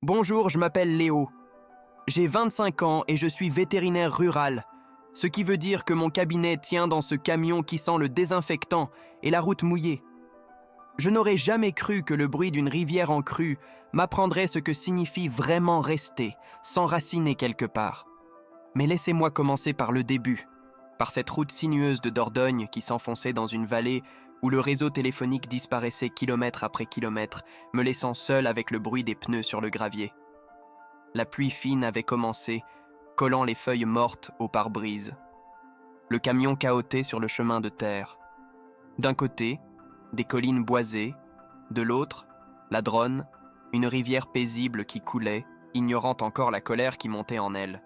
Bonjour, je m'appelle Léo. J'ai 25 ans et je suis vétérinaire rural, ce qui veut dire que mon cabinet tient dans ce camion qui sent le désinfectant et la route mouillée. Je n'aurais jamais cru que le bruit d'une rivière en crue m'apprendrait ce que signifie vraiment rester, s'enraciner quelque part. Mais laissez-moi commencer par le début, par cette route sinueuse de Dordogne qui s'enfonçait dans une vallée où le réseau téléphonique disparaissait kilomètre après kilomètre, me laissant seul avec le bruit des pneus sur le gravier. La pluie fine avait commencé, collant les feuilles mortes au pare-brise. Le camion cahotait sur le chemin de terre. D'un côté, des collines boisées, de l'autre, la Dronne, une rivière paisible qui coulait, ignorant encore la colère qui montait en elle.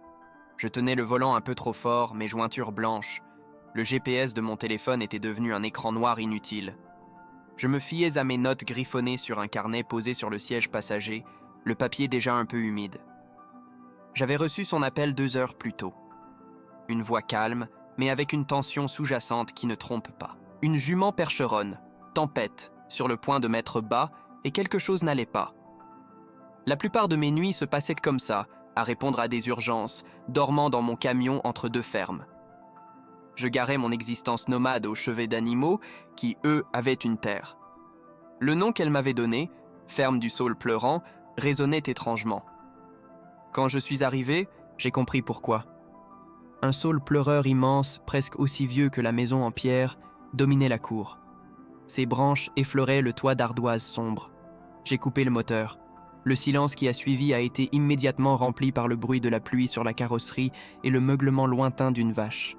Je tenais le volant un peu trop fort, mes jointures blanches. Le GPS de mon téléphone était devenu un écran noir inutile. Je me fiais à mes notes griffonnées sur un carnet posé sur le siège passager, le papier déjà un peu humide. J'avais reçu son appel 2 heures plus tôt. Une voix calme, mais avec une tension sous-jacente qui ne trompe pas. Une jument percheronne, tempête, sur le point de mettre bas, et quelque chose n'allait pas. La plupart de mes nuits se passaient comme ça, à répondre à des urgences, dormant dans mon camion entre deux fermes. Je garais mon existence nomade au chevet d'animaux qui, eux, avaient une terre. Le nom qu'elle m'avait donné, ferme du saule pleurant, résonnait étrangement. Quand je suis arrivé, j'ai compris pourquoi. Un saule pleureur immense, presque aussi vieux que la maison en pierre, dominait la cour. Ses branches effleuraient le toit d'ardoise sombre. J'ai coupé le moteur. Le silence qui a suivi a été immédiatement rempli par le bruit de la pluie sur la carrosserie et le meuglement lointain d'une vache.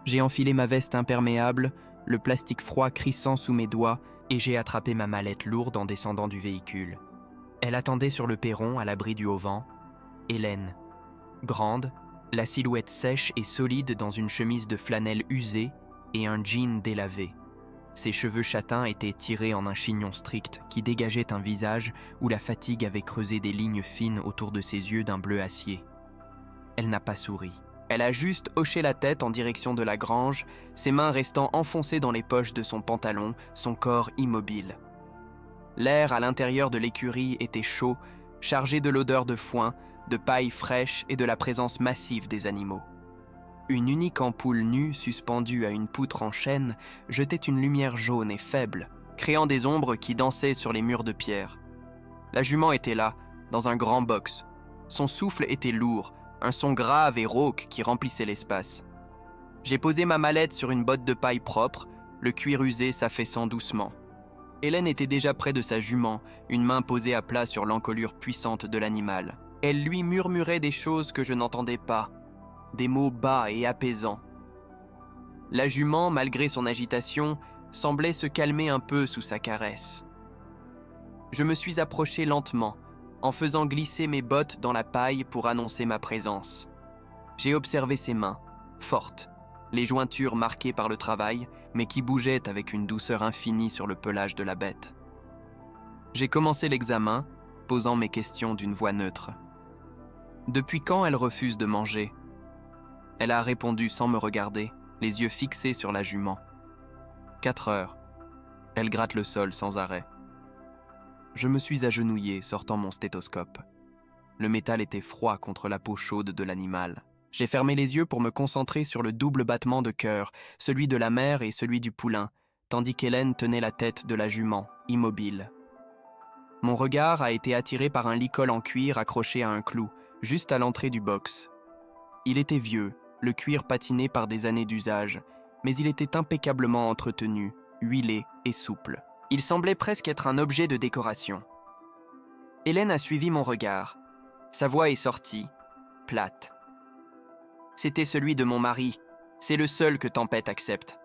J'ai enfilé ma veste imperméable, le plastique froid crissant sous mes doigts, et j'ai attrapé ma mallette lourde en descendant du véhicule. Elle attendait sur le perron à l'abri du haut-vent. Hélène. Grande, la silhouette sèche et solide dans une chemise de flanelle usée et un jean délavé. Ses cheveux châtains étaient tirés en un chignon strict qui dégageait un visage où la fatigue avait creusé des lignes fines autour de ses yeux d'un bleu acier. Elle n'a pas souri. Elle a juste hoché la tête en direction de la grange, ses mains restant enfoncées dans les poches de son pantalon, son corps immobile. L'air à l'intérieur de l'écurie était chaud, chargé de l'odeur de foin, de paille fraîche et de la présence massive des animaux. Une unique ampoule nue suspendue à une poutre en chêne jetait une lumière jaune et faible, créant des ombres qui dansaient sur les murs de pierre. La jument était là, dans un grand box. Son souffle était lourd, un son grave et rauque qui remplissait l'espace. J'ai posé ma mallette sur une botte de paille propre, le cuir usé s'affaissant doucement. Hélène était déjà près de sa jument, une main posée à plat sur l'encolure puissante de l'animal. Elle lui murmurait des choses que je n'entendais pas, des mots bas et apaisants. La jument, malgré son agitation, semblait se calmer un peu sous sa caresse. Je me suis approché lentement, en faisant glisser mes bottes dans la paille pour annoncer ma présence. J'ai observé ses mains, fortes, les jointures marquées par le travail, mais qui bougeaient avec une douceur infinie sur le pelage de la bête. J'ai commencé l'examen, posant mes questions d'une voix neutre. Depuis quand elle refuse de manger ? Elle a répondu sans me regarder, les yeux fixés sur la jument. 4 heures. Elle gratte le sol sans arrêt. Je me suis agenouillé, sortant mon stéthoscope. Le métal était froid contre la peau chaude de l'animal. J'ai fermé les yeux pour me concentrer sur le double battement de cœur, celui de la mère et celui du poulain, tandis qu'Hélène tenait la tête de la jument, immobile. Mon regard a été attiré par un licol en cuir accroché à un clou, juste à l'entrée du box. Il était vieux, le cuir patiné par des années d'usage, mais il était impeccablement entretenu, huilé et souple. Il semblait presque être un objet de décoration. Hélène a suivi mon regard. Sa voix est sortie, plate. C'était celui de mon mari. C'est le seul que Tempête accepte.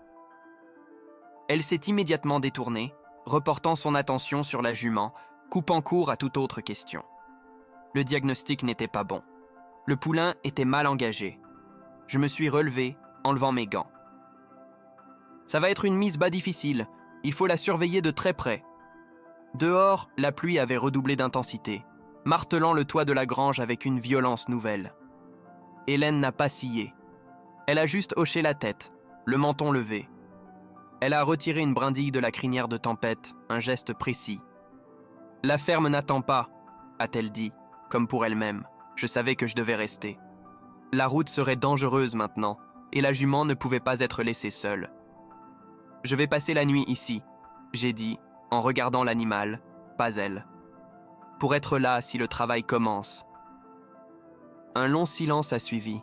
Elle s'est immédiatement détournée, reportant son attention sur la jument, coupant court à toute autre question. Le diagnostic n'était pas bon. Le poulain était mal engagé. Je me suis relevé, enlevant mes gants. Ça va être une mise bas difficile. Il faut la surveiller de très près. Dehors, la pluie avait redoublé d'intensité, martelant le toit de la grange avec une violence nouvelle. Hélène n'a pas scié. Elle a juste hoché la tête, le menton levé. Elle a retiré une brindille de la crinière de Tempête, un geste précis. « La ferme n'attend pas », a-t-elle dit, comme pour elle-même. Je savais que je devais rester. La route serait dangereuse maintenant, et la jument ne pouvait pas être laissée seule. « Je vais passer la nuit ici », j'ai dit, en regardant l'animal, pas elle. « Pour être là si le travail commence. » Un long silence a suivi,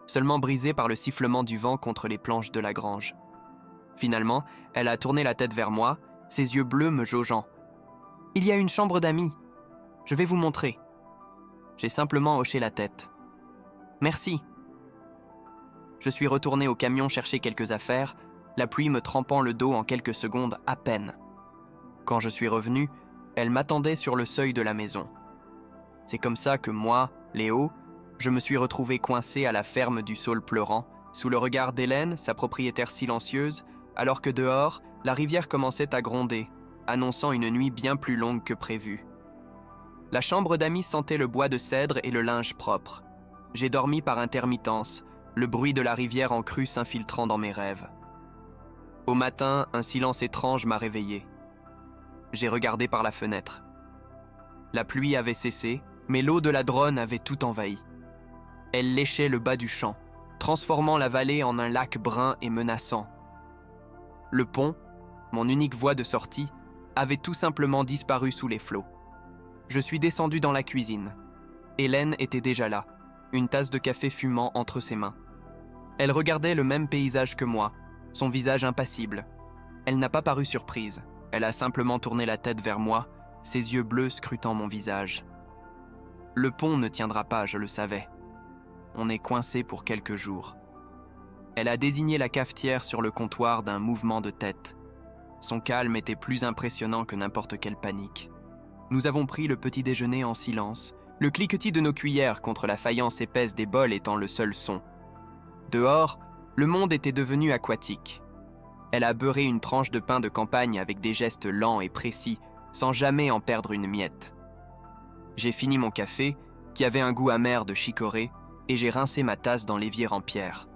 seulement brisé par le sifflement du vent contre les planches de la grange. Finalement, elle a tourné la tête vers moi, ses yeux bleus me jaugeant. « Il y a une chambre d'amis. Je vais vous montrer. » J'ai simplement hoché la tête. « Merci. » Je suis retourné au camion chercher quelques affaires, la pluie me trempant le dos en quelques secondes à peine. Quand je suis revenu, elle m'attendait sur le seuil de la maison. C'est comme ça que moi, Léo, je me suis retrouvé coincé à la ferme du Saule pleurant, sous le regard d'Hélène, sa propriétaire silencieuse, alors que dehors, la rivière commençait à gronder, annonçant une nuit bien plus longue que prévu. La chambre d'amis sentait le bois de cèdre et le linge propre. J'ai dormi par intermittence, le bruit de la rivière en crue s'infiltrant dans mes rêves. Au matin, un silence étrange m'a réveillé. J'ai regardé par la fenêtre. La pluie avait cessé, mais l'eau de la Dronne avait tout envahi. Elle léchait le bas du champ, transformant la vallée en un lac brun et menaçant. Le pont, mon unique voie de sortie, avait tout simplement disparu sous les flots. Je suis descendu dans la cuisine. Hélène était déjà là, une tasse de café fumant entre ses mains. Elle regardait le même paysage que moi, son visage impassible. Elle n'a pas paru surprise. Elle a simplement tourné la tête vers moi, ses yeux bleus scrutant mon visage. Le pont ne tiendra pas, je le savais. On est coincé pour quelques jours. Elle a désigné la cafetière sur le comptoir d'un mouvement de tête. Son calme était plus impressionnant que n'importe quelle panique. Nous avons pris le petit déjeuner en silence, le cliquetis de nos cuillères contre la faïence épaisse des bols étant le seul son. Dehors, le monde était devenu aquatique. Elle a beurré une tranche de pain de campagne avec des gestes lents et précis, sans jamais en perdre une miette. J'ai fini mon café, qui avait un goût amer de chicorée, et j'ai rincé ma tasse dans l'évier en pierre.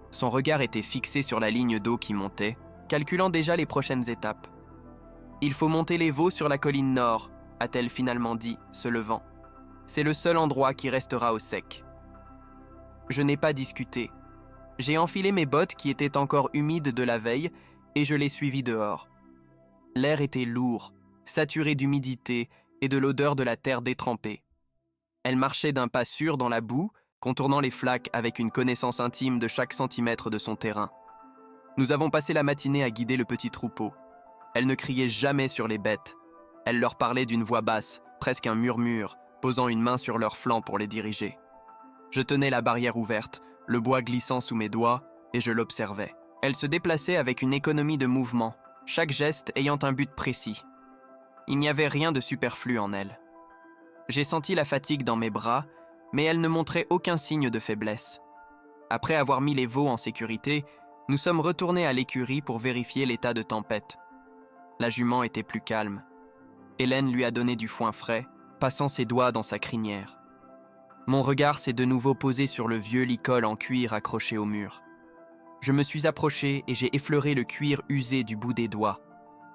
Son regard était fixé sur la ligne d'eau qui montait, calculant déjà les prochaines étapes. « Il faut monter les veaux sur la colline nord », a-t-elle finalement dit, se levant. « C'est le seul endroit qui restera au sec. » Je n'ai pas discuté. J'ai enfilé mes bottes qui étaient encore humides de la veille et je l'ai suivie dehors. L'air était lourd, saturé d'humidité et de l'odeur de la terre détrempée. Elle marchait d'un pas sûr dans la boue, contournant les flaques avec une connaissance intime de chaque centimètre de son terrain. Nous avons passé la matinée à guider le petit troupeau. Elle ne criait jamais sur les bêtes. Elle leur parlait d'une voix basse, presque un murmure, posant une main sur leur flanc pour les diriger. Je tenais la barrière ouverte, le bois glissant sous mes doigts, et je l'observais. Elle se déplaçait avec une économie de mouvement, chaque geste ayant un but précis. Il n'y avait rien de superflu en elle. J'ai senti la fatigue dans mes bras, mais elle ne montrait aucun signe de faiblesse. Après avoir mis les veaux en sécurité, nous sommes retournés à l'écurie pour vérifier l'état de tempête. La jument était plus calme. Hélène lui a donné du foin frais, passant ses doigts dans sa crinière. Mon regard s'est de nouveau posé sur le vieux licol en cuir accroché au mur. Je me suis approché et j'ai effleuré le cuir usé du bout des doigts.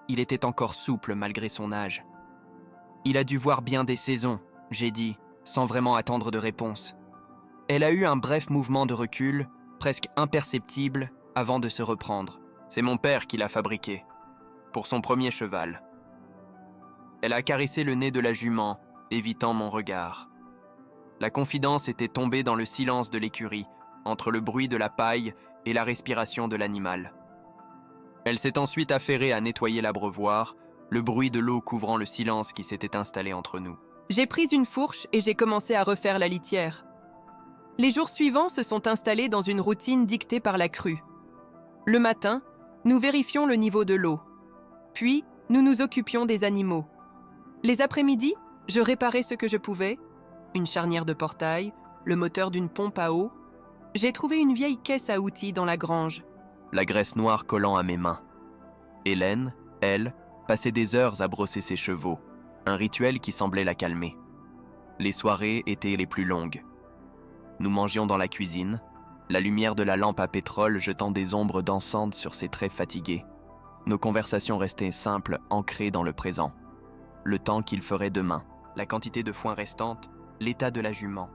Il était encore souple malgré son âge. « Il a dû voir bien des saisons », j'ai dit, sans vraiment attendre de réponse. Elle a eu un bref mouvement de recul, presque imperceptible, avant de se reprendre. C'est mon père qui l'a fabriqué, pour son premier cheval. Elle a caressé le nez de la jument, évitant mon regard. La confidence était tombée dans le silence de l'écurie, entre le bruit de la paille et la respiration de l'animal. Elle s'est ensuite affairée à nettoyer l'abreuvoir, le bruit de l'eau couvrant le silence qui s'était installé entre nous. J'ai pris une fourche et j'ai commencé à refaire la litière. Les jours suivants se sont installés dans une routine dictée par la crue. Le matin, nous vérifions le niveau de l'eau. Puis, nous nous occupions des animaux. Les après-midi, je réparais ce que je pouvais, une charnière de portail, le moteur d'une pompe à eau. J'ai trouvé une vieille caisse à outils dans la grange. La graisse noire collant à mes mains. Hélène, elle, passait des heures à brosser ses chevaux, un rituel qui semblait la calmer. Les soirées étaient les plus longues. Nous mangions dans la cuisine, la lumière de la lampe à pétrole jetant des ombres dansantes sur ses traits fatigués. Nos conversations restaient simples, ancrées dans le présent. Le temps qu'il ferait demain, la quantité de foin restante, l'état de la jument.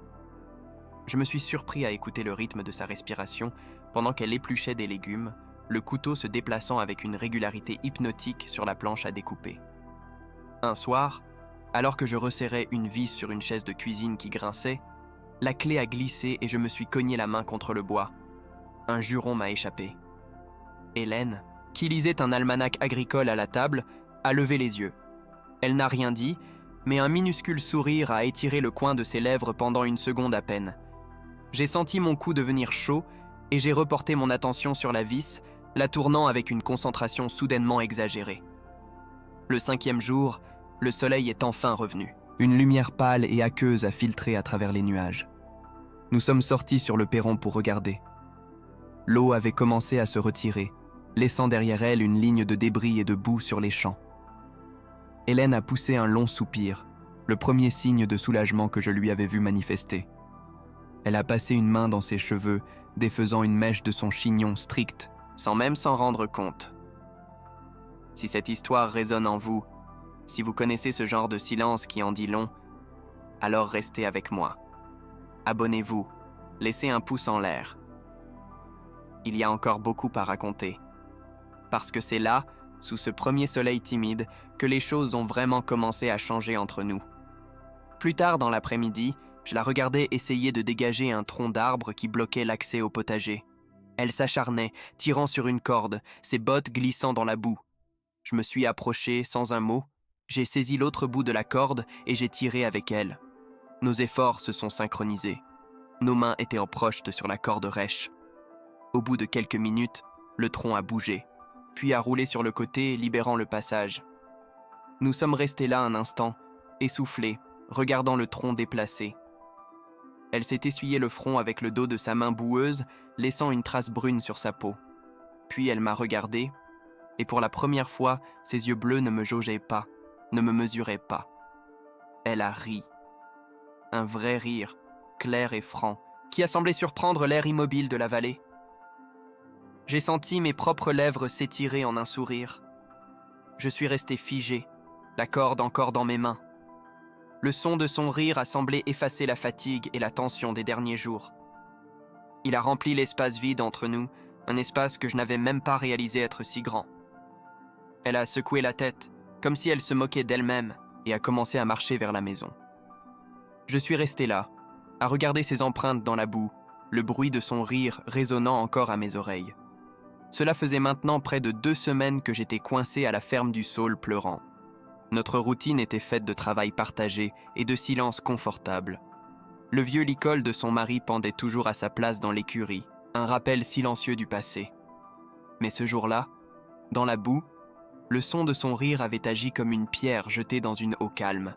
Je me suis surpris à écouter le rythme de sa respiration pendant qu'elle épluchait des légumes, le couteau se déplaçant avec une régularité hypnotique sur la planche à découper. Un soir, alors que je resserrais une vis sur une chaise de cuisine qui grinçait, la clé a glissé et je me suis cogné la main contre le bois. Un juron m'a échappé. Hélène, qui lisait un almanach agricole à la table, a levé les yeux. Elle n'a rien dit, mais un minuscule sourire a étiré le coin de ses lèvres pendant une seconde à peine. J'ai senti mon cou devenir chaud et j'ai reporté mon attention sur la vis, la tournant avec une concentration soudainement exagérée. Le 5e jour, le soleil est enfin revenu. Une lumière pâle et aqueuse a filtré à travers les nuages. Nous sommes sortis sur le perron pour regarder. L'eau avait commencé à se retirer, laissant derrière elle une ligne de débris et de boue sur les champs. Hélène a poussé un long soupir, le premier signe de soulagement que je lui avais vu manifester. Elle a passé une main dans ses cheveux, défaisant une mèche de son chignon strict, sans même s'en rendre compte. Si cette histoire résonne en vous, si vous connaissez ce genre de silence qui en dit long, alors restez avec moi. Abonnez-vous, laissez un pouce en l'air. Il y a encore beaucoup à raconter. Parce que c'est là, sous ce premier soleil timide, que les choses ont vraiment commencé à changer entre nous. Plus tard dans l'après-midi, je la regardais essayer de dégager un tronc d'arbre qui bloquait l'accès au potager. Elle s'acharnait, tirant sur une corde, ses bottes glissant dans la boue. Je me suis approché sans un mot, j'ai saisi l'autre bout de la corde et j'ai tiré avec elle. Nos efforts se sont synchronisés. Nos mains étaient en projettes sur la corde rêche. Au bout de quelques minutes, le tronc a bougé, puis a roulé sur le côté, libérant le passage. Nous sommes restés là un instant, essoufflés, regardant le tronc déplacé. Elle s'est essuyé le front avec le dos de sa main boueuse, laissant une trace brune sur sa peau. Puis elle m'a regardé, et pour la première fois, ses yeux bleus ne me jaugeaient pas, ne me mesuraient pas. Elle a ri. Un vrai rire, clair et franc, qui a semblé surprendre l'air immobile de la vallée. J'ai senti mes propres lèvres s'étirer en un sourire. Je suis resté figé, la corde encore dans mes mains. Le son de son rire a semblé effacer la fatigue et la tension des derniers jours. Il a rempli l'espace vide entre nous, un espace que je n'avais même pas réalisé être si grand. Elle a secoué la tête, comme si elle se moquait d'elle-même, et a commencé à marcher vers la maison. Je suis resté là, à regarder ses empreintes dans la boue, le bruit de son rire résonnant encore à mes oreilles. Cela faisait maintenant près de 2 semaines que j'étais coincé à la ferme du Saule pleurant. Notre routine était faite de travail partagé et de silence confortable. Le vieux licol de son mari pendait toujours à sa place dans l'écurie, un rappel silencieux du passé. Mais ce jour-là, dans la boue, le son de son rire avait agi comme une pierre jetée dans une eau calme.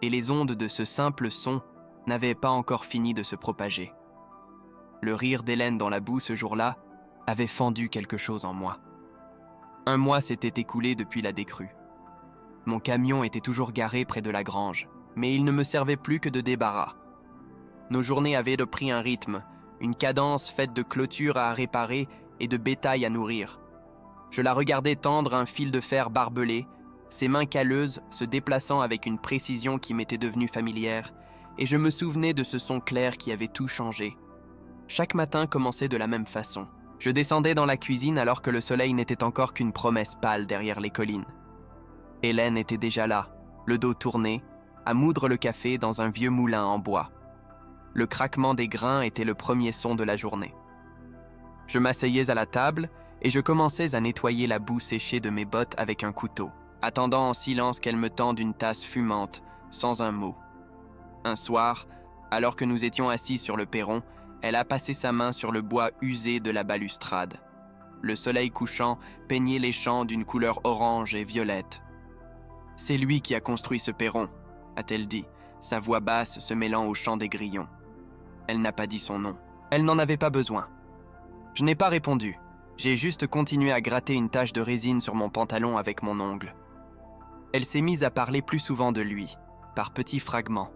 Et les ondes de ce simple son n'avaient pas encore fini de se propager. Le rire d'Hélène dans la boue ce jour-là avait fendu quelque chose en moi. 1 mois s'était écoulé depuis la décrue. Mon camion était toujours garé près de la grange, mais il ne me servait plus que de débarras. Nos journées avaient pris un rythme, une cadence faite de clôtures à réparer et de bétail à nourrir. Je la regardais tendre un fil de fer barbelé, ses mains calleuses se déplaçant avec une précision qui m'était devenue familière, et je me souvenais de ce son clair qui avait tout changé. Chaque matin commençait de la même façon. Je descendais dans la cuisine alors que le soleil n'était encore qu'une promesse pâle derrière les collines. Hélène était déjà là, le dos tourné, à moudre le café dans un vieux moulin en bois. Le craquement des grains était le premier son de la journée. Je m'asseyais à la table et je commençais à nettoyer la boue séchée de mes bottes avec un couteau, attendant en silence qu'elle me tende une tasse fumante, sans un mot. Un soir, alors que nous étions assis sur le perron, elle a passé sa main sur le bois usé de la balustrade. Le soleil couchant peignait les champs d'une couleur orange et violette. « C'est lui qui a construit ce perron », a-t-elle dit, sa voix basse se mêlant au chant des grillons. Elle n'a pas dit son nom. Elle n'en avait pas besoin. Je n'ai pas répondu. J'ai juste continué à gratter une tache de résine sur mon pantalon avec mon ongle. Elle s'est mise à parler plus souvent de lui, par petits fragments.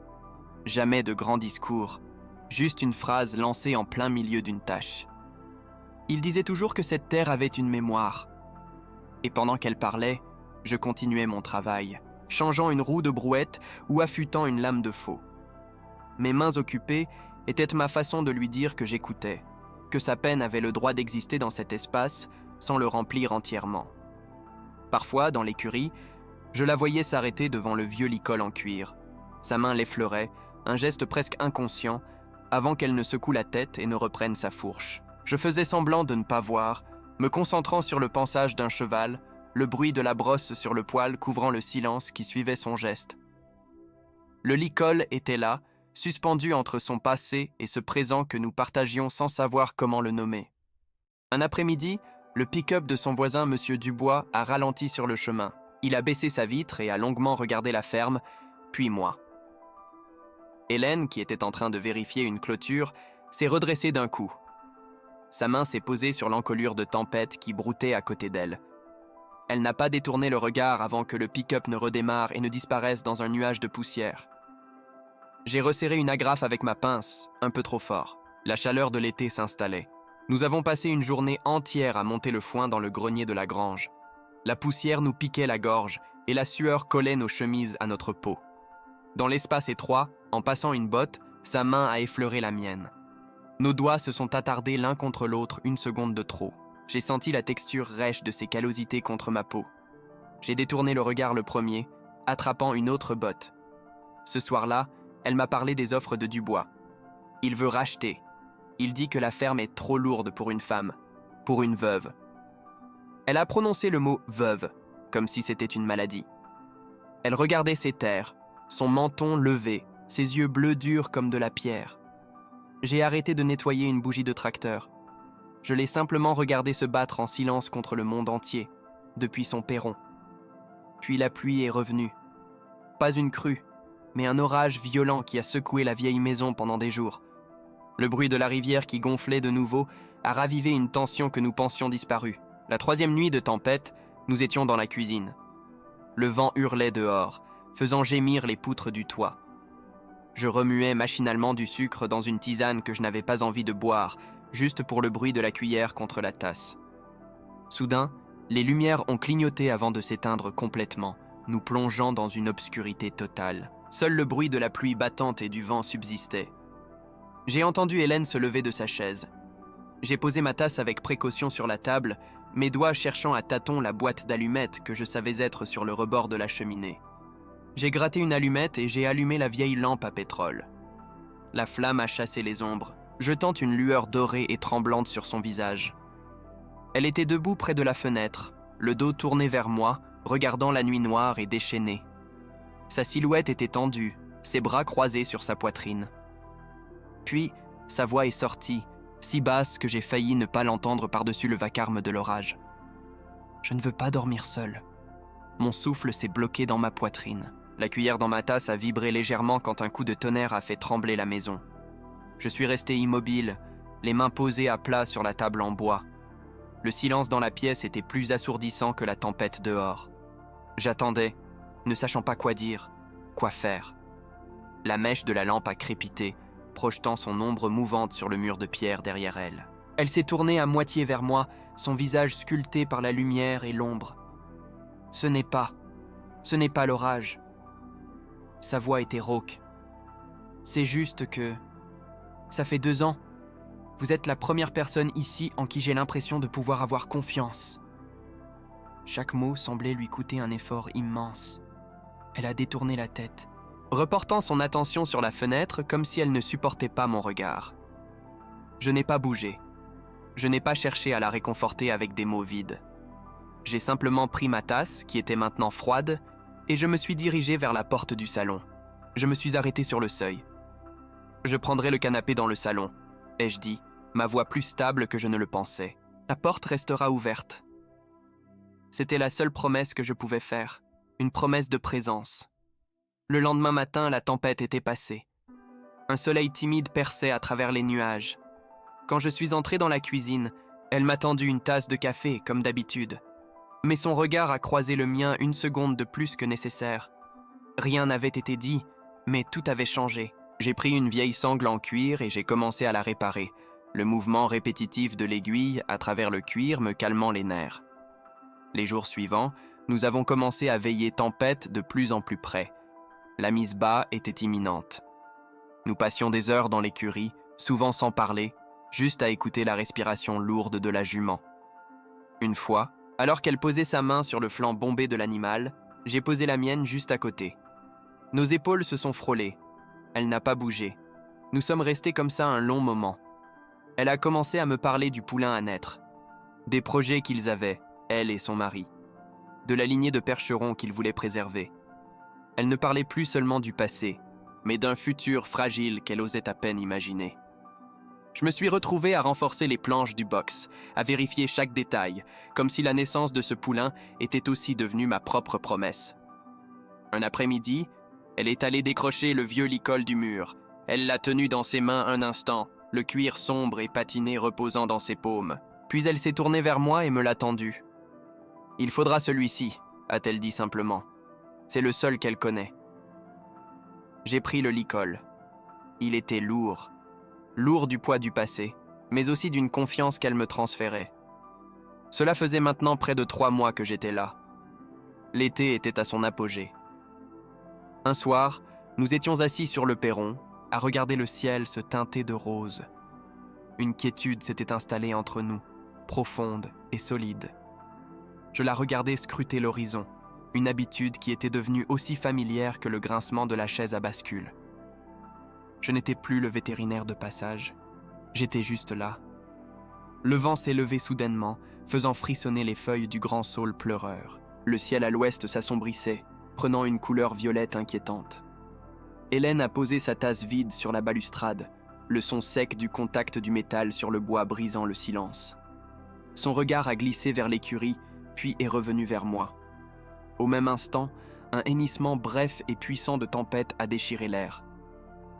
Jamais de grands discours, juste une phrase lancée en plein milieu d'une tâche. Il disait toujours que cette terre avait une mémoire. Et pendant qu'elle parlait, je continuais mon travail, changeant une roue de brouette ou affûtant une lame de faux. mes mains occupées, était ma façon de lui dire que j'écoutais, que sa peine avait le droit d'exister dans cet espace sans le remplir entièrement. Parfois, dans l'écurie, je la voyais s'arrêter devant le vieux licol en cuir. Sa main l'effleurait, un geste presque inconscient, avant qu'elle ne secoue la tête et ne reprenne sa fourche. Je faisais semblant de ne pas voir, me concentrant sur le pansage d'un cheval, le bruit de la brosse sur le poil couvrant le silence qui suivait son geste. Le licol était là, suspendu entre son passé et ce présent que nous partagions sans savoir comment le nommer. Un après-midi, le pick-up de son voisin M. Dubois a ralenti sur le chemin. Il a baissé sa vitre et a longuement regardé la ferme, puis moi. Hélène, qui était en train de vérifier une clôture, s'est redressée d'un coup. Sa main s'est posée sur l'encolure de Tempête qui broutait à côté d'elle. Elle n'a pas détourné le regard avant que le pick-up ne redémarre et ne disparaisse dans un nuage de poussière. J'ai resserré une agrafe avec ma pince, un peu trop fort. La chaleur de l'été s'installait. Nous avons passé une journée entière à monter le foin dans le grenier de la grange. La poussière nous piquait la gorge et la sueur collait nos chemises à notre peau. Dans l'espace étroit, en passant une botte, sa main a effleuré la mienne. Nos doigts se sont attardés l'un contre l'autre une seconde de trop. J'ai senti la texture rêche de ses callosités contre ma peau. J'ai détourné le regard le premier, attrapant une autre botte. Ce soir-là, elle m'a parlé des offres de Dubois. Il veut racheter. Il dit que la ferme est trop lourde pour une femme, pour une veuve. Elle a prononcé le mot « veuve », comme si c'était une maladie. Elle regardait ses terres, son menton levé, ses yeux bleus durs comme de la pierre. J'ai arrêté de nettoyer une bougie de tracteur. Je l'ai simplement regardé se battre en silence contre le monde entier, depuis son perron. Puis la pluie est revenue. Pas une crue, mais un orage violent qui a secoué la vieille maison pendant des jours. Le bruit de la rivière qui gonflait de nouveau a ravivé une tension que nous pensions disparue. La troisième nuit de tempête, nous étions dans la cuisine. Le vent hurlait dehors, faisant gémir les poutres du toit. Je remuais machinalement du sucre dans une tisane que je n'avais pas envie de boire, juste pour le bruit de la cuillère contre la tasse. Soudain, les lumières ont clignoté avant de s'éteindre complètement, nous plongeant dans une obscurité totale. Seul le bruit de la pluie battante et du vent subsistait. J'ai entendu Hélène se lever de sa chaise. J'ai posé ma tasse avec précaution sur la table, mes doigts cherchant à tâtons la boîte d'allumettes que je savais être sur le rebord de la cheminée. J'ai gratté une allumette et j'ai allumé la vieille lampe à pétrole. La flamme a chassé les ombres, jetant une lueur dorée et tremblante sur son visage. Elle était debout près de la fenêtre, le dos tourné vers moi, regardant la nuit noire et déchaînée. Sa silhouette était tendue, ses bras croisés sur sa poitrine. Puis, sa voix est sortie, si basse que j'ai failli ne pas l'entendre par-dessus le vacarme de l'orage. Je ne veux pas dormir seul. Mon souffle s'est bloqué dans ma poitrine. La cuillère dans ma tasse a vibré légèrement quand un coup de tonnerre a fait trembler la maison. Je suis resté immobile, les mains posées à plat sur la table en bois. Le silence dans la pièce était plus assourdissant que la tempête dehors. J'attendais, ne sachant pas quoi dire, quoi faire. La mèche de la lampe a crépité, projetant son ombre mouvante sur le mur de pierre derrière elle. Elle s'est tournée à moitié vers moi, son visage sculpté par la lumière et l'ombre. Ce n'est pas l'orage. Sa voix était rauque. C'est juste que... Ça fait 2 ans. Vous êtes la première personne ici en qui j'ai l'impression de pouvoir avoir confiance. Chaque mot semblait lui coûter un effort immense. Elle a détourné la tête, reportant son attention sur la fenêtre comme si elle ne supportait pas mon regard. Je n'ai pas bougé. Je n'ai pas cherché à la réconforter avec des mots vides. J'ai simplement pris ma tasse, qui était maintenant froide, et je me suis dirigé vers la porte du salon. Je me suis arrêté sur le seuil. « Je prendrai le canapé dans le salon », ai-je dit, ma voix plus stable que je ne le pensais. « La porte restera ouverte. » C'était la seule promesse que je pouvais faire, une promesse de présence. Le lendemain matin, la tempête était passée. Un soleil timide perçait à travers les nuages. Quand je suis entré dans la cuisine, elle m'a tendu une tasse de café, comme d'habitude. Mais son regard a croisé le mien une seconde de plus que nécessaire. Rien n'avait été dit, mais tout avait changé. J'ai pris une vieille sangle en cuir et j'ai commencé à la réparer, le mouvement répétitif de l'aiguille à travers le cuir me calmant les nerfs. Les jours suivants, nous avons commencé à veiller tempête de plus en plus près. La mise bas était imminente. Nous passions des heures dans l'écurie, souvent sans parler, juste à écouter la respiration lourde de la jument. Une fois, alors qu'elle posait sa main sur le flanc bombé de l'animal, j'ai posé la mienne juste à côté. Nos épaules se sont frôlées. Elle n'a pas bougé. Nous sommes restés comme ça un long moment. Elle a commencé à me parler du poulain à naître, des projets qu'ils avaient, elle et son mari, de la lignée de percherons qu'ils voulaient préserver. Elle ne parlait plus seulement du passé, mais d'un futur fragile qu'elle osait à peine imaginer. Je me suis retrouvé à renforcer les planches du box, à vérifier chaque détail, comme si la naissance de ce poulain était aussi devenue ma propre promesse. Un après-midi, elle est allée décrocher le vieux licol du mur. Elle l'a tenu dans ses mains un instant, le cuir sombre et patiné reposant dans ses paumes. Puis elle s'est tournée vers moi et me l'a tendu. « Il faudra celui-ci », a-t-elle dit simplement. C'est le seul qu'elle connaît. J'ai pris le licol. Il était lourd. Lourd du poids du passé, mais aussi d'une confiance qu'elle me transférait. Cela faisait maintenant près de 3 mois que j'étais là. L'été était à son apogée. Un soir, nous étions assis sur le perron, à regarder le ciel se teinter de rose. Une quiétude s'était installée entre nous, profonde et solide. Je la regardais scruter l'horizon, une habitude qui était devenue aussi familière que le grincement de la chaise à bascule. Je n'étais plus le vétérinaire de passage, j'étais juste là. Le vent s'est levé soudainement, faisant frissonner les feuilles du grand saule pleureur. Le ciel à l'ouest s'assombrissait, prenant une couleur violette inquiétante. Hélène a posé sa tasse vide sur la balustrade, le son sec du contact du métal sur le bois brisant le silence. Son regard a glissé vers l'écurie, puis est revenu vers moi. Au même instant, un hennissement bref et puissant de tempête a déchiré l'air.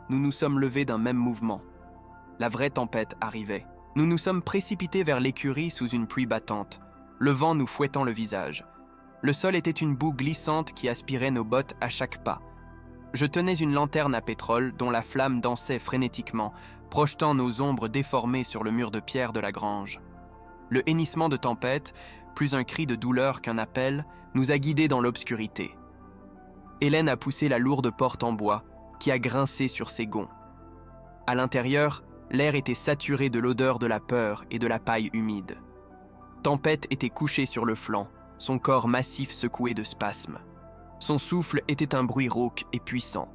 Nous nous sommes levés d'un même mouvement. La vraie tempête arrivait. Nous nous sommes précipités vers l'écurie sous une pluie battante, le vent nous fouettant le visage. Le sol était une boue glissante qui aspirait nos bottes à chaque pas. Je tenais une lanterne à pétrole dont la flamme dansait frénétiquement, projetant nos ombres déformées sur le mur de pierre de la grange. Le hennissement de tempête, plus un cri de douleur qu'un appel, nous a guidés dans l'obscurité. Hélène a poussé la lourde porte en bois, qui a grincé sur ses gonds. À l'intérieur, l'air était saturé de l'odeur de la peur et de la paille humide. Tempête était couché sur le flanc, son corps massif secoué de spasmes. Son souffle était un bruit rauque et puissant.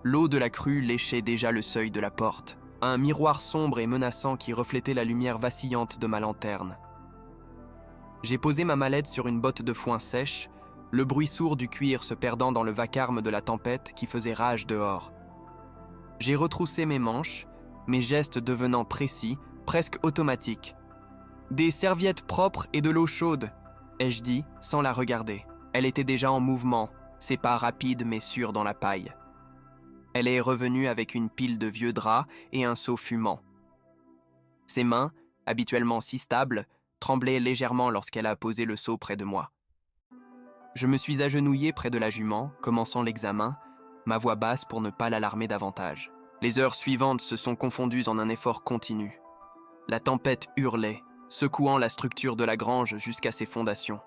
L'eau de la crue léchait déjà le seuil de la porte, un miroir sombre et menaçant qui reflétait la lumière vacillante de ma lanterne. J'ai posé ma mallette sur une botte de foin sèche, le bruit sourd du cuir se perdant dans le vacarme de la tempête qui faisait rage dehors. J'ai retroussé mes manches, mes gestes devenant précis, presque automatiques. « Des serviettes propres et de l'eau chaude », ai-je dit, sans la regarder. Elle était déjà en mouvement, ses pas rapides mais sûrs dans la paille. Elle est revenue avec une pile de vieux draps et un seau fumant. Ses mains, habituellement si stables, tremblaient légèrement lorsqu'elle a posé le seau près de moi. Je me suis agenouillé près de la jument, commençant l'examen, ma voix basse pour ne pas l'alarmer davantage. Les heures suivantes se sont confondues en un effort continu. La tempête hurlait, secouant la structure de la grange jusqu'à ses fondations.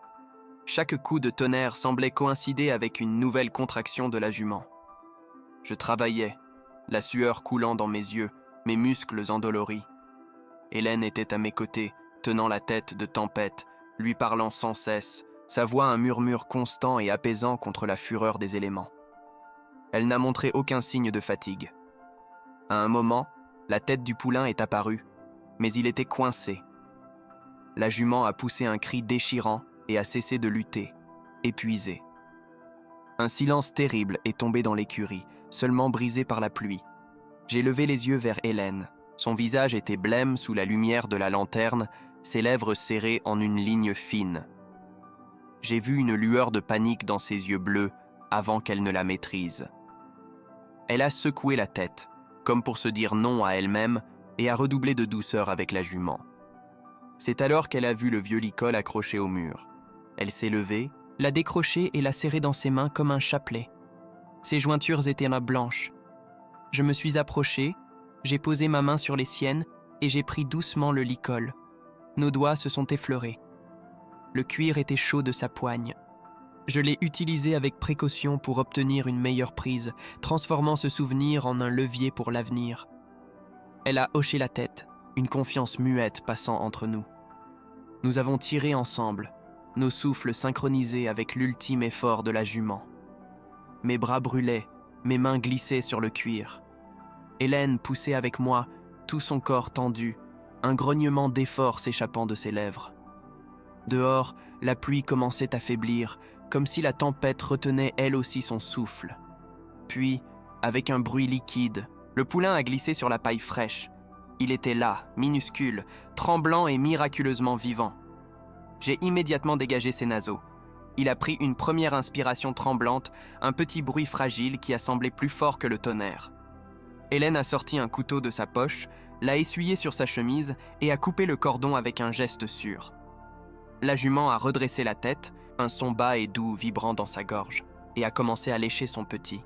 Chaque coup de tonnerre semblait coïncider avec une nouvelle contraction de la jument. Je travaillais, la sueur coulant dans mes yeux, mes muscles endoloris. Hélène était à mes côtés, tenant la tête de tempête, lui parlant sans cesse, sa voix un murmure constant et apaisant contre la fureur des éléments. Elle n'a montré aucun signe de fatigue. À un moment, la tête du poulain est apparue, mais il était coincé. La jument a poussé un cri déchirant et a cessé de lutter, épuisé. Un silence terrible est tombé dans l'écurie, seulement brisé par la pluie. J'ai levé les yeux vers Hélène. Son visage était blême sous la lumière de la lanterne, ses lèvres serrées en une ligne fine. J'ai vu une lueur de panique dans ses yeux bleus avant qu'elle ne la maîtrise. Elle a secoué la tête, comme pour se dire non à elle-même, et a redoublé de douceur avec la jument. C'est alors qu'elle a vu le vieux licol accroché au mur. Elle s'est levée, l'a décroché et l'a serré dans ses mains comme un chapelet. Ses jointures étaient blanches. Je me suis approché, j'ai posé ma main sur les siennes et j'ai pris doucement le licol. Nos doigts se sont effleurés. Le cuir était chaud de sa poigne. Je l'ai utilisé avec précaution pour obtenir une meilleure prise, transformant ce souvenir en un levier pour l'avenir. Elle a hoché la tête, une confiance muette passant entre nous. Nous avons tiré ensemble, nos souffles synchronisés avec l'ultime effort de la jument. Mes bras brûlaient, mes mains glissaient sur le cuir. Hélène poussait avec moi, tout son corps tendu, un grognement d'effort s'échappant de ses lèvres. Dehors, la pluie commençait à faiblir, comme si la tempête retenait elle aussi son souffle. Puis, avec un bruit liquide, le poulain a glissé sur la paille fraîche. Il était là, minuscule, tremblant et miraculeusement vivant. J'ai immédiatement dégagé ses naseaux. Il a pris une première inspiration tremblante, un petit bruit fragile qui a semblé plus fort que le tonnerre. Hélène a sorti un couteau de sa poche, l'a essuyé sur sa chemise et a coupé le cordon avec un geste sûr. La jument a redressé la tête, un son bas et doux vibrant dans sa gorge, et a commencé à lécher son petit.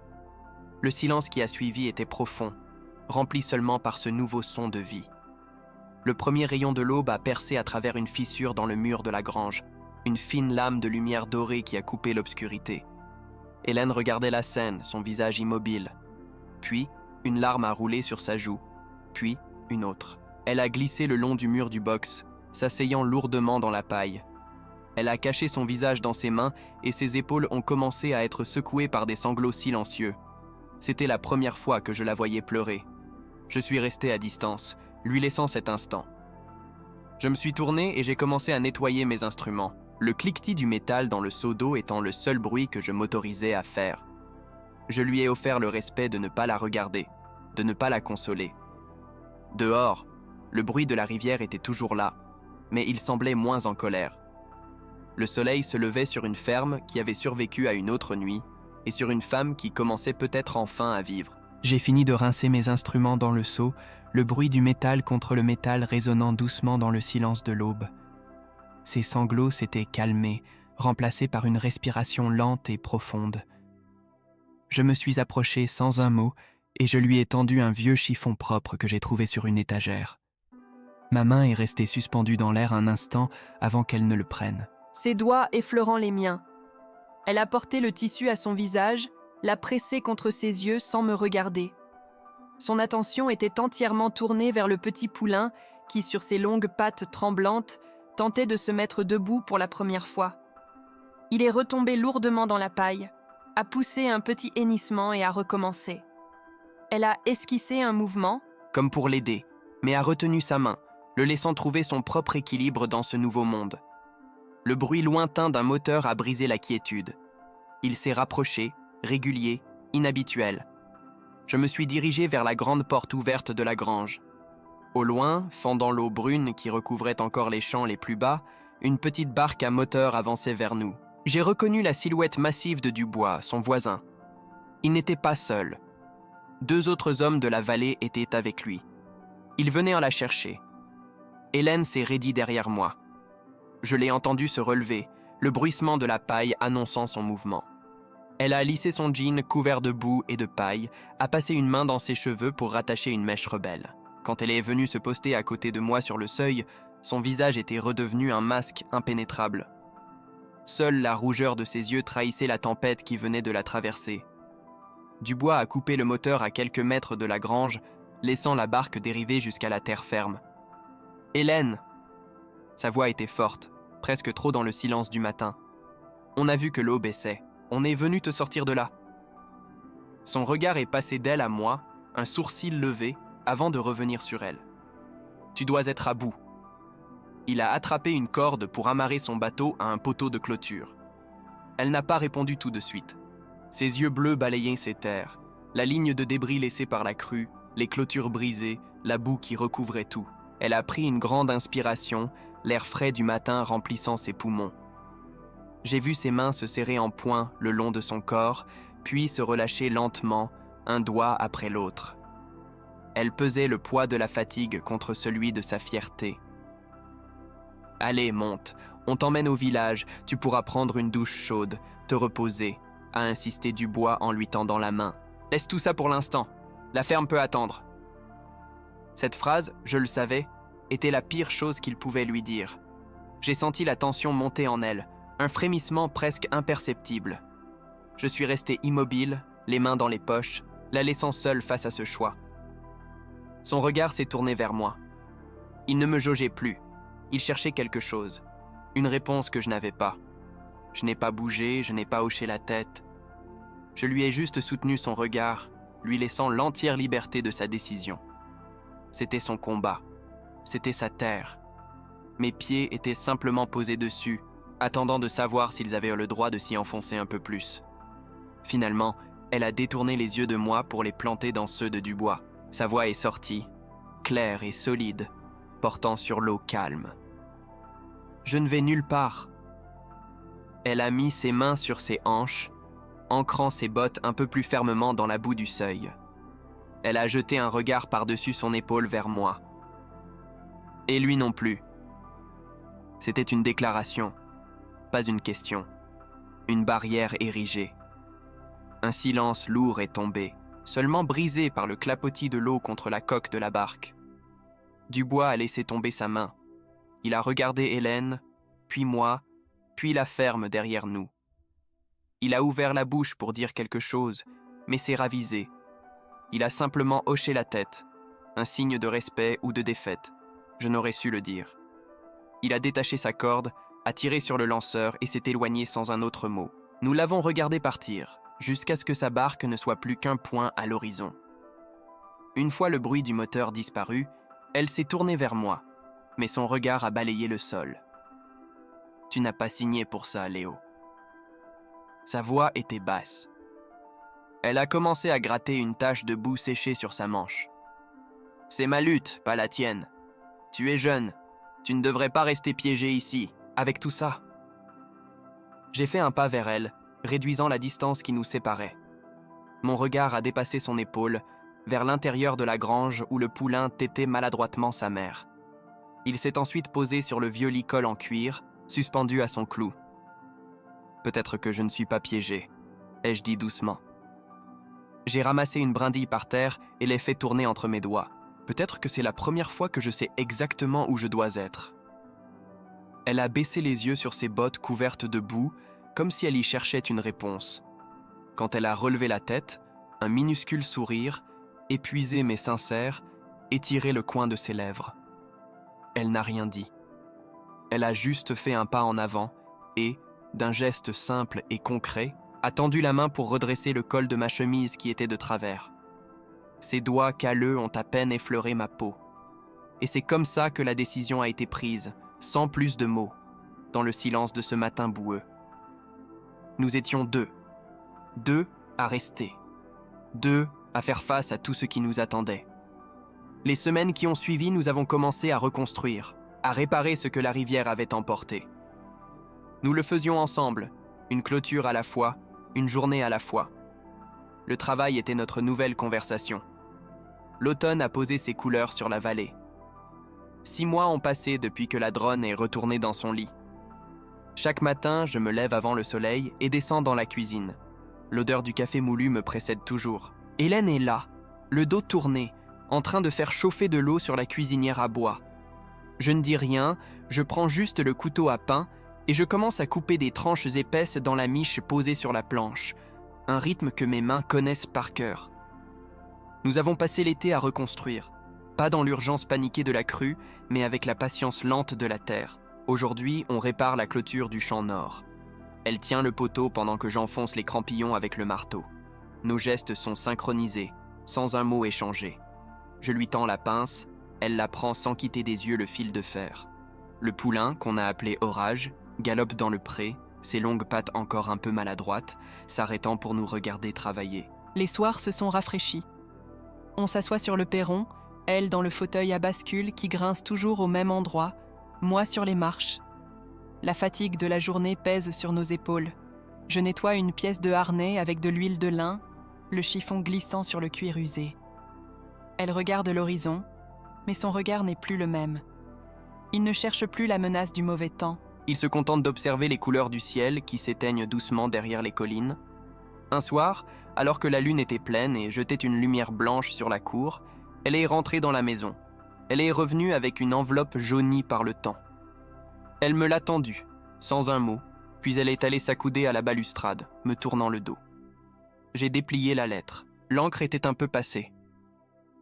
Le silence qui a suivi était profond, rempli seulement par ce nouveau son de vie. Le premier rayon de l'aube a percé à travers une fissure dans le mur de la grange, une fine lame de lumière dorée qui a coupé l'obscurité. Hélène regardait la scène, son visage immobile. Puis, une larme a roulé sur sa joue, puis une autre. Elle a glissé le long du mur du box, s'asseyant lourdement dans la paille. Elle a caché son visage dans ses mains et ses épaules ont commencé à être secouées par des sanglots silencieux. C'était la première fois que je la voyais pleurer. Je suis resté à distance, lui laissant cet instant. Je me suis tourné et j'ai commencé à nettoyer mes instruments, le cliquetis du métal dans le seau d'eau étant le seul bruit que je m'autorisais à faire. Je lui ai offert le respect de ne pas la regarder, de ne pas la consoler. Dehors, le bruit de la rivière était toujours là, mais il semblait moins en colère. Le soleil se levait sur une ferme qui avait survécu à une autre nuit et sur une femme qui commençait peut-être enfin à vivre. J'ai fini de rincer mes instruments dans le seau, le bruit du métal contre le métal résonnant doucement dans le silence de l'aube. Ses sanglots s'étaient calmés, remplacés par une respiration lente et profonde. Je me suis approché sans un mot et je lui ai tendu un vieux chiffon propre que j'ai trouvé sur une étagère. Ma main est restée suspendue dans l'air un instant avant qu'elle ne le prenne. Ses doigts effleurant les miens. Elle a porté le tissu à son visage, l'a pressé contre ses yeux sans me regarder. Son attention était entièrement tournée vers le petit poulain qui, sur ses longues pattes tremblantes, tentait de se mettre debout pour la première fois. Il est retombé lourdement dans la paille, a poussé un petit hennissement et a recommencé. Elle a esquissé un mouvement, Comme pour l'aider, mais a retenu sa main, le laissant trouver son propre équilibre dans ce nouveau monde. Le bruit lointain d'un moteur a brisé la quiétude. Il s'est rapproché, régulier, inhabituel. Je me suis dirigé vers la grande porte ouverte de la grange. Au loin, fendant l'eau brune qui recouvrait encore les champs les plus bas, une petite barque à moteur avançait vers nous. J'ai reconnu la silhouette massive de Dubois, son voisin. Il n'était pas seul. 2 autres hommes de la vallée étaient avec lui. Ils venaient en la chercher. Hélène s'est raidie derrière moi. Je l'ai entendue se relever, le bruissement de la paille annonçant son mouvement. Elle a lissé son jean couvert de boue et de paille, a passé une main dans ses cheveux pour rattacher une mèche rebelle. Quand elle est venue se poster à côté de moi sur le seuil, son visage était redevenu un masque impénétrable. Seule la rougeur de ses yeux trahissait la tempête qui venait de la traverser. Dubois a coupé le moteur à quelques mètres de la grange, laissant la barque dériver jusqu'à la terre ferme. « Hélène !» Sa voix était forte, presque trop dans le silence du matin. « On a vu que l'eau baissait. On est venu te sortir de là. » Son regard est passé d'elle à moi, un sourcil levé, avant de revenir sur elle. « Tu dois être à bout. » Il a attrapé une corde pour amarrer son bateau à un poteau de clôture. Elle n'a pas répondu tout de suite. Ses yeux bleus balayaient ses terres, la ligne de débris laissée par la crue, les clôtures brisées, la boue qui recouvrait tout. Elle a pris une grande inspiration, l'air frais du matin remplissant ses poumons. J'ai vu ses mains se serrer en poing le long de son corps, puis se relâcher lentement, un doigt après l'autre. Elle pesait le poids de la fatigue contre celui de sa fierté. « Allez, monte, on t'emmène au village, tu pourras prendre une douche chaude, te reposer », a insisté Dubois en lui tendant la main. « Laisse tout ça pour l'instant, la ferme peut attendre. » Cette phrase, je le savais, était la pire chose qu'il pouvait lui dire. J'ai senti la tension monter en elle, Un frémissement presque imperceptible. Je suis resté immobile, les mains dans les poches, la laissant seule face à ce choix. Son regard s'est tourné vers moi. Il ne me jaugeait plus. Il cherchait quelque chose. Une réponse que je n'avais pas. Je n'ai pas bougé, je n'ai pas hoché la tête. Je lui ai juste soutenu son regard, lui laissant l'entière liberté de sa décision. C'était son combat. C'était sa terre. Mes pieds étaient simplement posés dessus, attendant de savoir s'ils avaient le droit de s'y enfoncer un peu plus. Finalement, elle a détourné les yeux de moi pour les planter dans ceux de Dubois. Sa voix est sortie, claire et solide, portant sur l'eau calme. « Je ne vais nulle part. » Elle a mis ses mains sur ses hanches, ancrant ses bottes un peu plus fermement dans la boue du seuil. Elle a jeté un regard par-dessus son épaule vers moi. Et lui non plus. C'était une déclaration, pas une question. Une barrière érigée. Un silence lourd est tombé, seulement brisé par le clapotis de l'eau contre la coque de la barque. Dubois a laissé tomber sa main. Il a regardé Hélène, puis moi, puis la ferme derrière nous. Il a ouvert la bouche pour dire quelque chose, mais s'est ravisé. Il a simplement hoché la tête, un signe de respect ou de défaite. Je n'aurais su le dire. Il a détaché sa corde, a tiré sur le lanceur et s'est éloigné sans un autre mot. Nous l'avons regardé partir, jusqu'à ce que sa barque ne soit plus qu'un point à l'horizon. Une fois le bruit du moteur disparu, elle s'est tournée vers moi, mais son regard a balayé le sol. « Tu n'as pas signé pour ça, Léo. » Sa voix était basse. Elle a commencé à gratter une tache de boue séchée sur sa manche. « C'est ma lutte, pas la tienne. Tu es jeune. Tu ne devrais pas rester piégé ici, avec tout ça. » J'ai fait un pas vers elle, réduisant la distance qui nous séparait. Mon regard a dépassé son épaule, vers l'intérieur de la grange où le poulain tétait maladroitement sa mère. Il s'est ensuite posé sur le vieux licol en cuir, suspendu à son clou. « Peut-être que je ne suis pas piégé, » ai-je dit doucement. J'ai ramassé une brindille par terre et l'ai fait tourner entre mes doigts. Peut-être que c'est la première fois que je sais exactement où je dois être. Elle a baissé les yeux sur ses bottes couvertes de boue, comme si elle y cherchait une réponse. Quand elle a relevé la tête, un minuscule sourire, épuisé mais sincère, étirait le coin de ses lèvres. Elle n'a rien dit. Elle a juste fait un pas en avant et, d'un geste simple et concret, a tendu la main pour redresser le col de ma chemise qui était de travers. Ses doigts calleux ont à peine effleuré ma peau. Et c'est comme ça que la décision a été prise, sans plus de mots, dans le silence de ce matin boueux. Nous étions deux. Deux à rester. Deux à faire face à tout ce qui nous attendait. Les semaines qui ont suivi, nous avons commencé à reconstruire, à réparer ce que la rivière avait emporté. Nous le faisions ensemble, une clôture à la fois, une journée à la fois. Le travail était notre nouvelle conversation. L'automne a posé ses couleurs sur la vallée. 6 mois ont passé depuis que la Dronne est retournée dans son lit. Chaque matin, je me lève avant le soleil et descends dans la cuisine. L'odeur du café moulu me précède toujours. Hélène est là, le dos tourné, en train de faire chauffer de l'eau sur la cuisinière à bois. Je ne dis rien, je prends juste le couteau à pain et je commence à couper des tranches épaisses dans la miche posée sur la planche, un rythme que mes mains connaissent par cœur. Nous avons passé l'été à reconstruire, pas dans l'urgence paniquée de la crue, mais avec la patience lente de la terre. Aujourd'hui, on répare la clôture du champ nord. Elle tient le poteau pendant que j'enfonce les crampillons avec le marteau. Nos gestes sont synchronisés, sans un mot échangé. Je lui tends la pince, elle la prend sans quitter des yeux le fil de fer. Le poulain, qu'on a appelé Orage, galope dans le pré, ses longues pattes encore un peu maladroites, s'arrêtant pour nous regarder travailler. Les soirs se sont rafraîchis. On s'assoit sur le perron, elle dans le fauteuil à bascule qui grince toujours au même endroit, moi sur les marches. La fatigue de la journée pèse sur nos épaules. Je nettoie une pièce de harnais avec de l'huile de lin, le chiffon glissant sur le cuir usé. Elle regarde l'horizon, mais son regard n'est plus le même. Il ne cherche plus la menace du mauvais temps. Il se contente d'observer les couleurs du ciel qui s'éteignent doucement derrière les collines. Un soir, alors que la lune était pleine et jetait une lumière blanche sur la cour, elle est rentrée dans la maison. Elle est revenue avec une enveloppe jaunie par le temps. Elle me l'a tendue, sans un mot, Puis elle est allée s'accouder à la balustrade, me tournant le dos. J'ai déplié la lettre. L'encre était un peu passée.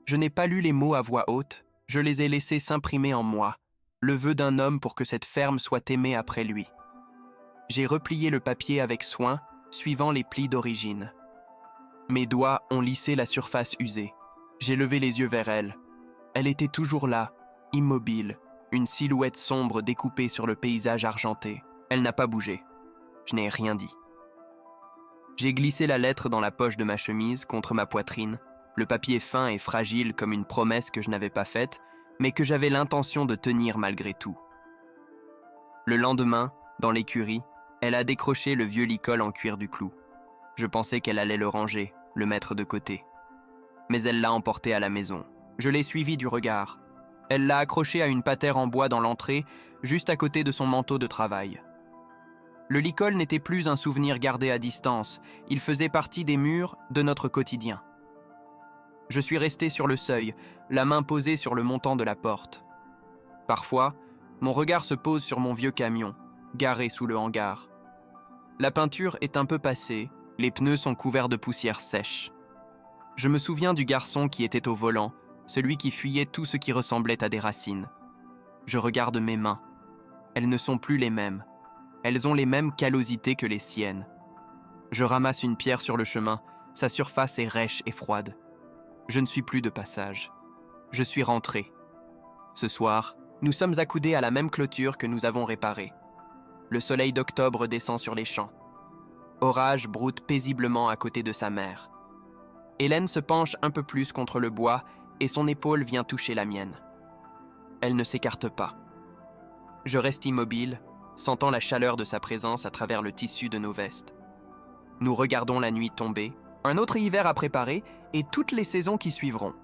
Je n'ai pas lu les mots à voix haute, je les ai laissés s'imprimer en moi, le vœu d'un homme pour que cette ferme soit aimée après lui. J'ai replié le papier avec soin, suivant les plis d'origine. Mes doigts ont lissé la surface usée. J'ai levé les yeux vers elle. Elle était toujours là, immobile, une silhouette sombre découpée sur le paysage argenté. Elle n'a pas bougé. Je n'ai rien dit. J'ai glissé la lettre dans la poche de ma chemise, contre ma poitrine, le papier fin et fragile comme une promesse que je n'avais pas faite, mais que j'avais l'intention de tenir malgré tout. Le lendemain, dans l'écurie, elle a décroché le vieux licol en cuir du clou. Je pensais qu'elle allait le ranger, le mettre de côté. Mais elle l'a emporté à la maison. Je l'ai suivi du regard. Elle l'a accroché à une patère en bois dans l'entrée, juste à côté de son manteau de travail. Le licol n'était plus un souvenir gardé à distance, il faisait partie des murs de notre quotidien. Je suis resté sur le seuil, la main posée sur le montant de la porte. Parfois, mon regard se pose sur mon vieux camion, garé sous le hangar. La peinture est un peu passée, les pneus sont couverts de poussière sèche. Je me souviens du garçon qui était au volant, celui qui fuyait tout ce qui ressemblait à des racines. Je regarde mes mains. Elles ne sont plus les mêmes. Elles ont les mêmes callosités que les siennes. Je ramasse une pierre sur le chemin, sa surface est rêche et froide. Je ne suis plus de passage. Je suis rentré. Ce soir, nous sommes accoudés à la même clôture que nous avons réparée. Le soleil d'octobre descend sur les champs. Orage broute paisiblement à côté de sa mère. Hélène se penche un peu plus contre le bois et son épaule vient toucher la mienne. Elle ne s'écarte pas. Je reste immobile, sentant la chaleur de sa présence à travers le tissu de nos vestes. Nous regardons la nuit tomber, un autre hiver à préparer et toutes les saisons qui suivront.